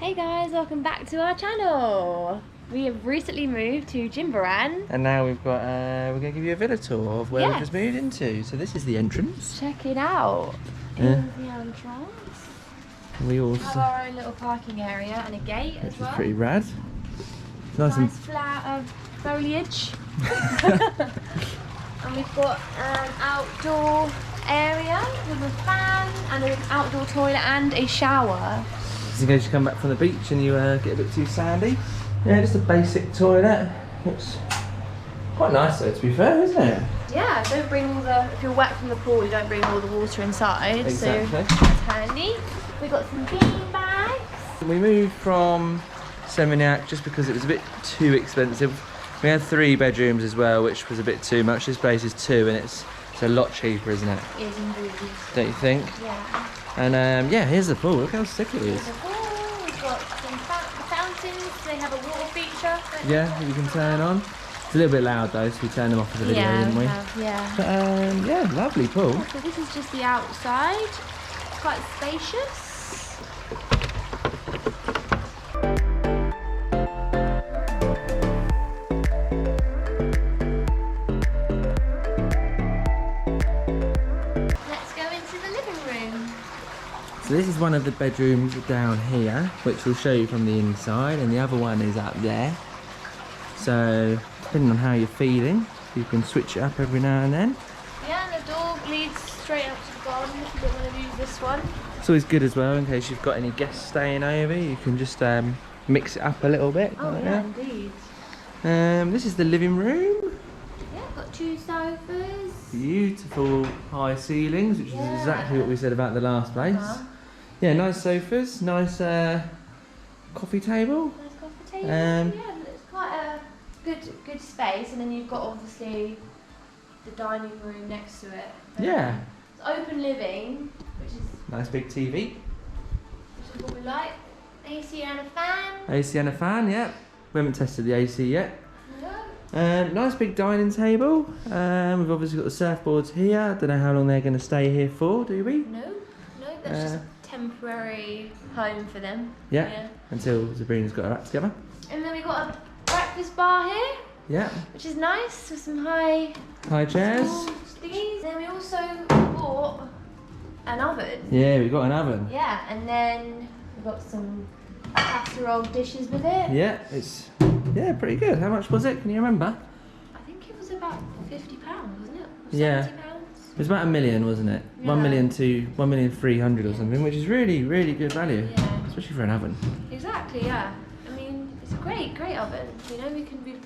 Hey guys, welcome back to our channel. We have recently moved to Jimbaran. And now we've got, we're going to give you a villa tour of where we've just moved into. So this is the entrance. Check it out. Here's the entrance. We also have our own little parking area and a gate as well. Which is pretty rad. Nice flat foliage. And we've got an outdoor area with a fan and an outdoor toilet and a shower. Just in case you come back from the beach and you get a bit too sandy. Yeah, just a basic toilet. Looks quite nice though, to be fair, isn't it? Yeah, don't bring all the, if you're wet from the pool, you don't bring all the water inside. Exactly. So that's handy. We got some bean bags. We moved from Seminyak just because it was a bit too expensive. We had 3 bedrooms as well, which was a bit too much. This place is 2 and it's a lot cheaper, isn't it? It is indeed. Don't you think? Yeah. And yeah, here's the pool. Look how sick it is. Here's the pool. We've got some fountains. They have a water feature. Yeah, you can turn on. It's a little bit loud though, so we turned them off for the video, didn't we? Yeah. But yeah, lovely pool. Yeah, so this is just the outside. It's quite spacious. So this is one of the bedrooms down here, which we'll show you from the inside, and the other one is up there. So depending on how you're feeling, you can switch it up every now and then. Yeah, and the door leads straight up to the garden if you don't want to use this one. It's always good as well in case you've got any guests staying over. You can just mix it up a little bit. Oh like yeah, that. indeed. This is the living room. Yeah, got 2 sofas. Beautiful high ceilings, which is exactly what we said about the last place. Yeah, nice sofas, nice coffee table. Nice coffee table. Yeah, it's quite a good space, and then you've got obviously the dining room next to it. Yeah. It's open living, which is nice big TV. Which is what we like. AC and a fan. AC and a fan, yeah. We haven't tested the AC yet. No. Nice big dining table. We've obviously got the surfboards here. I don't know how long they're going to stay here for, do we? No, that's just temporary home for them. Yeah. Until Sabrina's got her act together. And then we got a breakfast bar here. Yeah. Which is nice with some high chairs. Thingies. Then we also bought an oven. Yeah, we got an oven. Yeah, and then we got some casserole dishes with it. Yeah, it's pretty good. How much was it? Can you remember? I think it was about £50, wasn't it? Yeah. £70. It was about $1 million, wasn't it? Yeah. 1,300,000 or something, which is really, really good value. Yeah. Especially for an oven. Exactly, yeah. I mean, it's a great oven. You know, we've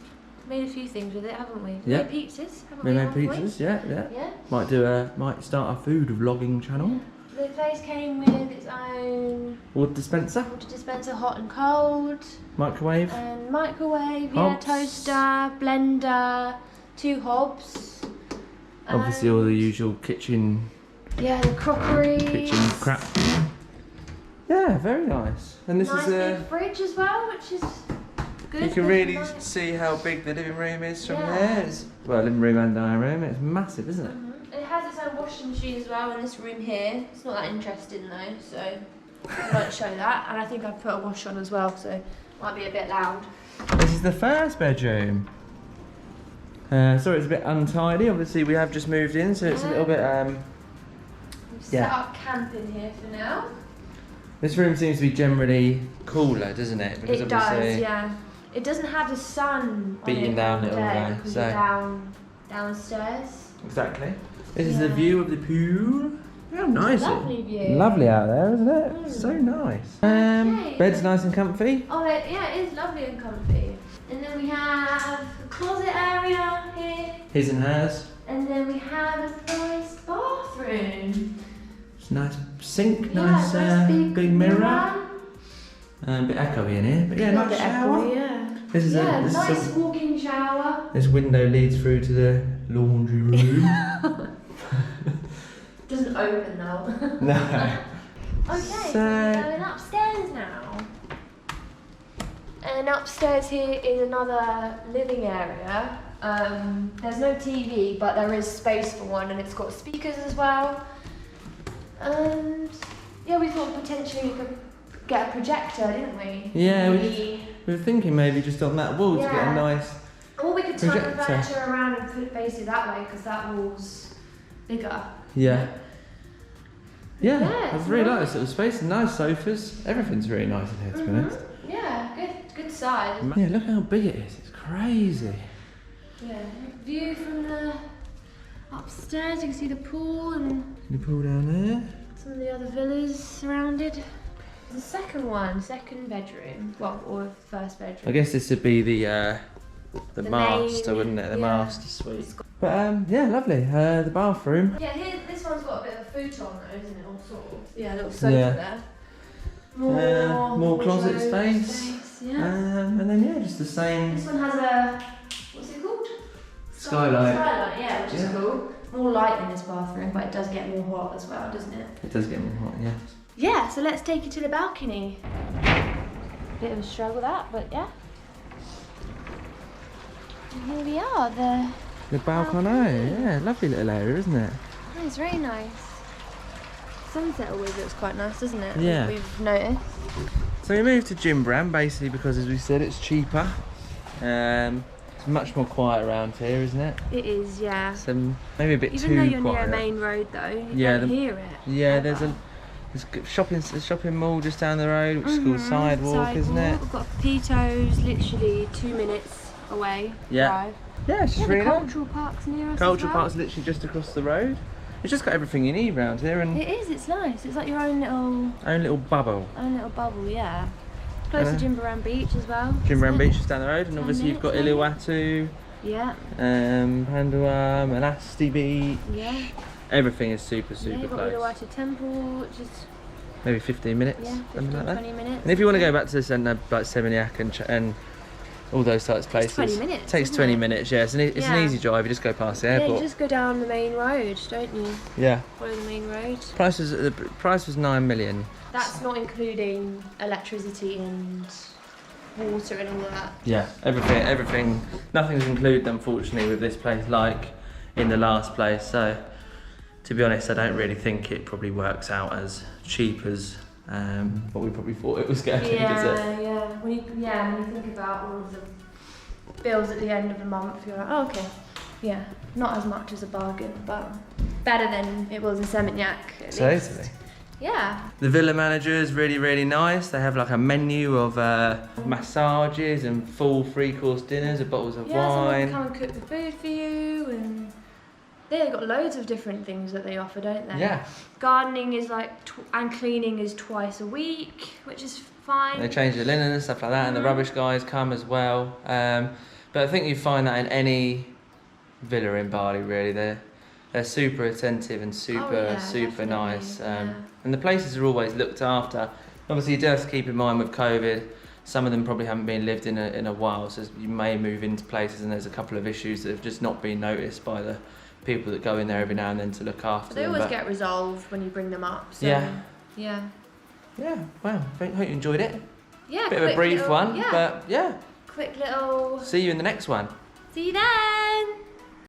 made a few things with it, haven't we? Yeah. Made pizzas, haven't We we? made pizzas, yeah. Yeah. Might start a food vlogging channel. The place came with its own Water dispenser. water dispenser, hot and cold. Microwave. And microwave, Hobs. toaster, blender, 2 hobs. Obviously all the usual kitchen The crockery. kitchen crap. Yeah, very nice. And this nice is big fridge as well, which is good. you can really see how big the living room is from there. Well, living room and dining room. It's massive, isn't it? It has its own washing machine as well in this room here. It's not that interesting though, so I won't show that. And I think I've put a wash on as well, so it might be a bit loud. This is the first bedroom. Sorry, it's a bit untidy. Obviously, we have just moved in, so it's a little bit. We've set up camp in here for now. This room seems to be generally cooler, doesn't it? Because It does, yeah. It doesn't have the sun beating down it all day, because so you're downstairs. Exactly. This is the view of the pool. How nice! Lovely view. Lovely out there, isn't it? So nice. Bed's nice and comfy. Oh, yeah, it is lovely and comfy. And then we have a closet area here. His and hers. And then we have a nice bathroom. It's a nice sink, nice big mirror. A bit echoey in here, but yeah, nice shower. Echoey, yeah. This is nice walk-in shower. This window leads through to the laundry room. Doesn't open though. No. Okay, so we're going upstairs now. And upstairs here is another living area. There's no TV, but there is space for one, and it's got speakers as well. And yeah, we thought potentially we could get a projector, didn't we? Yeah, we were thinking maybe just on that wall to get a nice or we could turn the projector. furniture around and face it that way because that wall's bigger. Yeah. Yeah, Yeah, I it's really like nice. this little space. Nice sofas. Everything's really nice in here, to be honest. Yeah, good size. Yeah, look how big it is. It's crazy. Yeah, view from the upstairs. You can see the pool and Can you pull down there? some of the other villas surrounded. The second bedroom. Well, or first bedroom. I guess this would be the master, main, wouldn't it? The yeah. master suite. But yeah, lovely. The bathroom. Yeah, this one's got a bit of a futon though, isn't it? All sort of. Yeah, a little sofa Yeah. there. More closet wardrobe space. Yeah. And then yeah, just the same This one has a, what's it called? skylight. Skylight, yeah, which is cool. More light in this bathroom, but it does get more hot as well, doesn't it? It does get more hot, yeah. Yeah, so let's take you to the balcony. Bit of a struggle that, but yeah. And here we are, The balcony, yeah, lovely little area, isn't it? it's very nice. Sunset always looks quite nice, doesn't it? Yeah. We've noticed. So we moved to Jimbram basically because, as we said, it's cheaper. It's much more quiet around here, isn't it? It is, yeah. Maybe a bit Even too though you're quiet. near a main road though, you Yeah, don't hear it. Yeah, ever. there's a shopping mall just down the road, which is called Sidewalk, isn't it? We've got Pito's literally 2 minutes away. Yeah. Drive. Yeah, it's just The really nice. cultural park's near us. Cultural as well. Park's literally just across the road. It's just got everything you need around here, and It is, it's nice. It's like your own own little bubble. bubble, yeah. Close to Jimbaran Beach as well. Jimbram isn't Beach it? is down the road, and 10 obviously you've got minutes, Uluwatu, Yeah, Panduam, and Asti Beach. yeah. Everything is super Yeah, you've got close. Uluwatu Temple, which is, Maybe 15 minutes, yeah, something 15, like that. 20 minutes. And if you want to go back to the centre, like Seminyak and all those types of places, 20 minutes, takes isn't 20 it? minutes. Yeah, it's an Yeah. easy drive. You just go past the Yeah, you airport. just go down the main road, don't you? Yeah. Follow the main road. The price was 9 million. That's not including electricity and water and all that. Yeah, everything. Nothing's included, unfortunately, with this place, like in the last place. So, to be honest, I don't really think it probably works out as cheap as what we probably thought it was going to. Does it? Yeah. When you think about all of the bills at the end of the month, you're like, oh, okay. Yeah, not as much as a bargain, but better than it was in Seminyak, at least. Totally. Yeah. The villa manager is really, really nice. They have like a menu of massages and full 3-course dinners and bottles of Yeah, someone wine. can come and cook the food for you, and they've got loads of different things that they offer, don't they? Yeah. Gardening is like, and cleaning is twice a week, which is fine. They change the linen and stuff like that, and the rubbish guys come as well. But I think you find that in any villa in Bali, really. They're super attentive and super definitely, nice. yeah. And the places are always looked after. Obviously, you do have to keep in mind with COVID, some of them probably haven't been lived in a while, so you may move into places and there's a couple of issues that have just not been noticed by the people that go in there every now and then to look after They them. always But get resolved when you bring them up. So, Yeah. Yeah. yeah, well, I hope you enjoyed it. Yeah. Bit of a quick brief little- one, Yeah. but yeah. Quick little. See you in the next one. See you there.